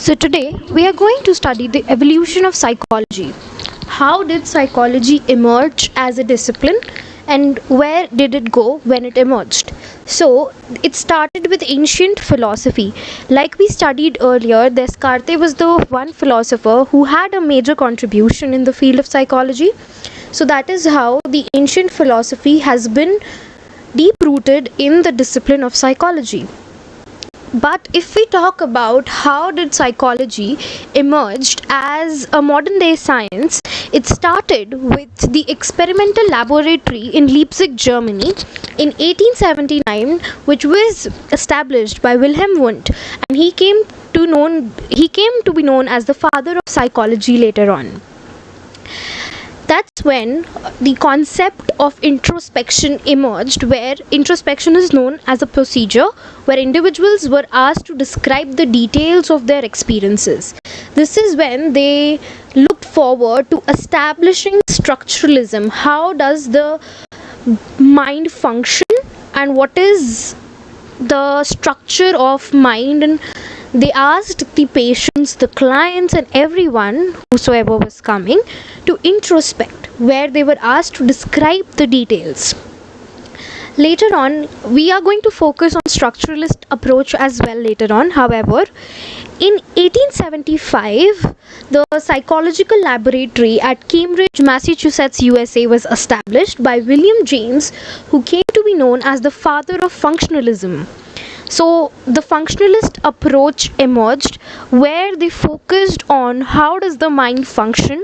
So, today we are going to study the evolution of psychology. How did psychology emerge as a discipline and where did it go when it emerged? So, it started with ancient philosophy. Like we studied earlier, Descartes was the one philosopher who had a major contribution in the field of psychology. So, that is how the ancient philosophy has been deep rooted in the discipline of psychology. But if we talk about how did psychology emerged as a modern day science, it started with the experimental laboratory in Leipzig, Germany in 1879, which was established by Wilhelm Wundt, and he came to be known as the father of psychology later on. That's when the concept of introspection emerged, where introspection is known as a procedure where individuals were asked to describe the details of their experiences. This is when they looked forward to establishing structuralism. How does the mind function and what is the structure of mind? And they asked the patients, the clients, and everyone, whosoever was coming, to introspect, where they were asked to describe the details. Later on, we are going to focus on structuralist approach as well later on. However, in 1875, the psychological laboratory at Cambridge, Massachusetts, USA was established by William James, who came to be known as the father of functionalism. So the functionalist approach emerged, where they focused on how does the mind function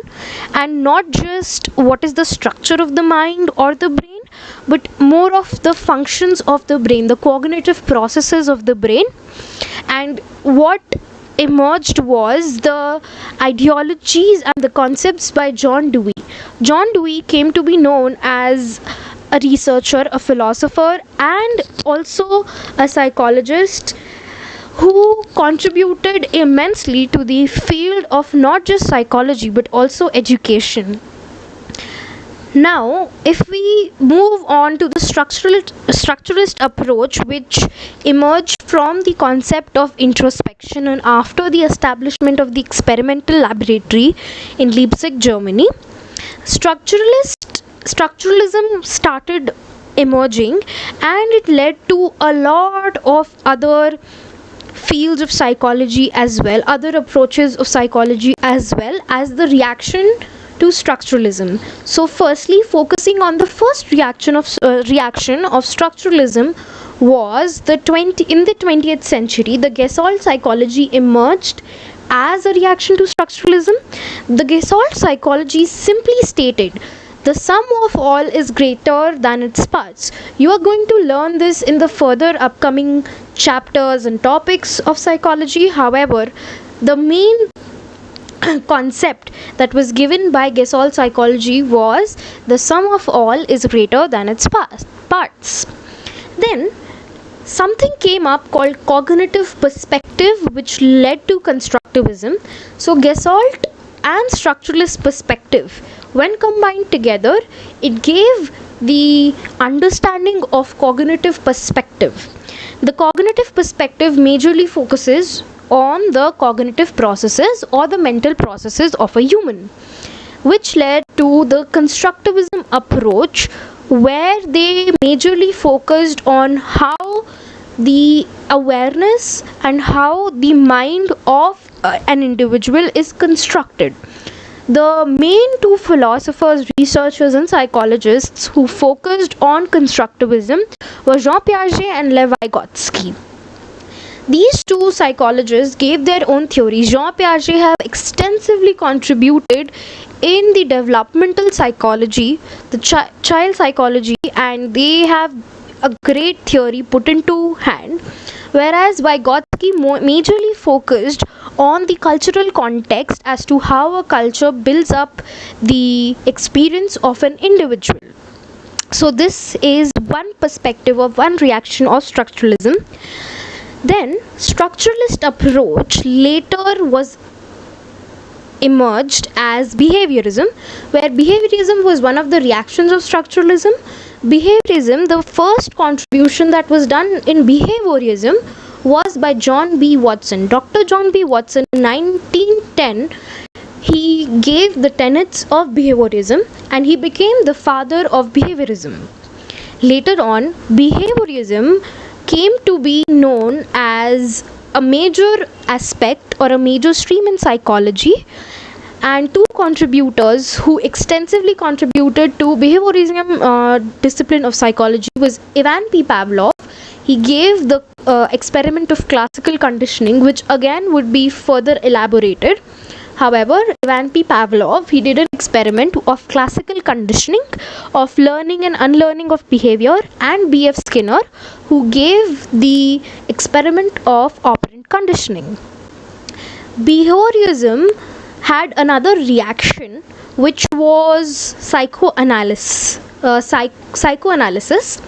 and not just what is the structure of the mind or the brain, but more of the functions of the brain, the cognitive processes of the brain. And what emerged was the ideologies and the concepts by John Dewey. John Dewey came to be known as a researcher, a philosopher, and also a psychologist who contributed immensely to the field of not just psychology but also education. Now, if we move on to the structuralist approach, which emerged from the concept of introspection and after the establishment of the experimental laboratory in Leipzig, Germany, structuralism started emerging, and it led to a lot of other fields of psychology as well, other approaches of psychology as well as the reaction to structuralism. So firstly, focusing on the first reaction of structuralism was in the 20th century, the Gestalt psychology emerged as a reaction to structuralism. The Gestalt psychology simply stated the sum of all is greater than its parts. You are going to learn this in the further upcoming chapters and topics of psychology. However, the main concept that was given by Gestalt psychology was the sum of all is greater than its parts. Then something came up called cognitive perspective, which led to constructivism. So Gestalt and structuralist perspective, when combined together, it gave the understanding of cognitive perspective. The cognitive perspective majorly focuses on the cognitive processes or the mental processes of a human, which led to the constructivism approach, where they majorly focused on how the awareness and how the mind of an individual is constructed. The main two philosophers, researchers, and psychologists who focused on constructivism were Jean Piaget and Lev Vygotsky. These two psychologists gave their own theories. Jean Piaget have extensively contributed in the developmental psychology, the child psychology, and they have a great theory put into hand, whereas Vygotsky majorly focused on the cultural context as to how a culture builds up the experience of an individual. So this is one perspective of one reaction of structuralism. Then structuralist approach later was emerged as behaviorism, where behaviorism was one of the reactions of structuralism. Behaviorism, the first contribution that was done in behaviorism was by John B. Watson. Dr. John B. Watson in 1910, he gave the tenets of behaviorism and he became the father of behaviorism. Later on, behaviorism came to be known as a major aspect or a major stream in psychology, and two contributors who extensively contributed to behaviorism discipline of psychology was Ivan P. Pavlov. He gave the experiment of classical conditioning, which again would be further elaborated. However, Ivan P. Pavlov, he did an experiment of classical conditioning, of learning and unlearning of behavior, and B.F. Skinner, who gave the experiment of operant conditioning. Behaviorism had another reaction, which was psychoanalysis. Psychoanalysis.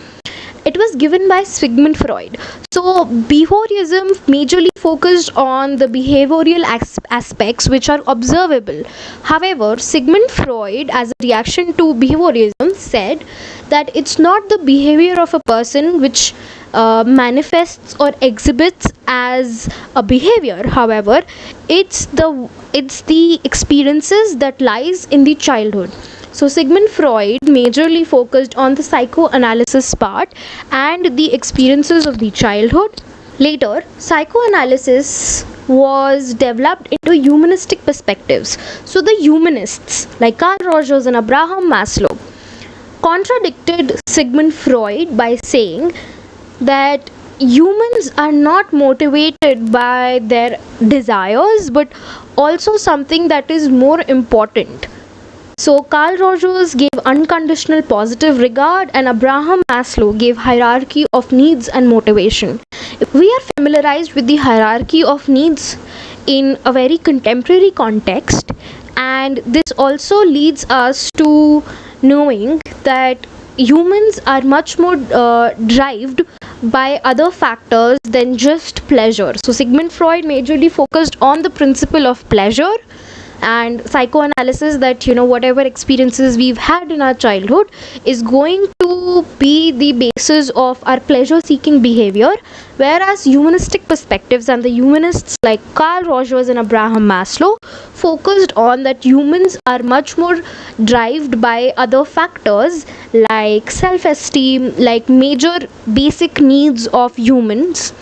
It was given by Sigmund Freud. So, behaviorism majorly focused on the behavioral aspects which are observable. However, Sigmund Freud, as a reaction to behaviorism, said that it's not the behavior of a person which manifests or exhibits as a behavior. However, it's the experiences that lies in the childhood. So Sigmund Freud majorly focused on the psychoanalysis part and the experiences of the childhood. Later, psychoanalysis was developed into humanistic perspectives. So the humanists like Carl Rogers and Abraham Maslow contradicted Sigmund Freud by saying that humans are not motivated by their desires but also something that is more important. So Carl Rogers gave unconditional positive regard and Abraham Maslow gave hierarchy of needs and motivation. We are familiarized with the hierarchy of needs in a very contemporary context, and this also leads us to knowing that humans are much more driven by other factors than just pleasure. So Sigmund Freud majorly focused on the principle of pleasure and psychoanalysis, that whatever experiences we've had in our childhood is going to be the basis of our pleasure seeking behavior, whereas humanistic perspectives and the humanists like Carl Rogers and Abraham Maslow focused on that humans are much more driven by other factors like self esteem, like major basic needs of humans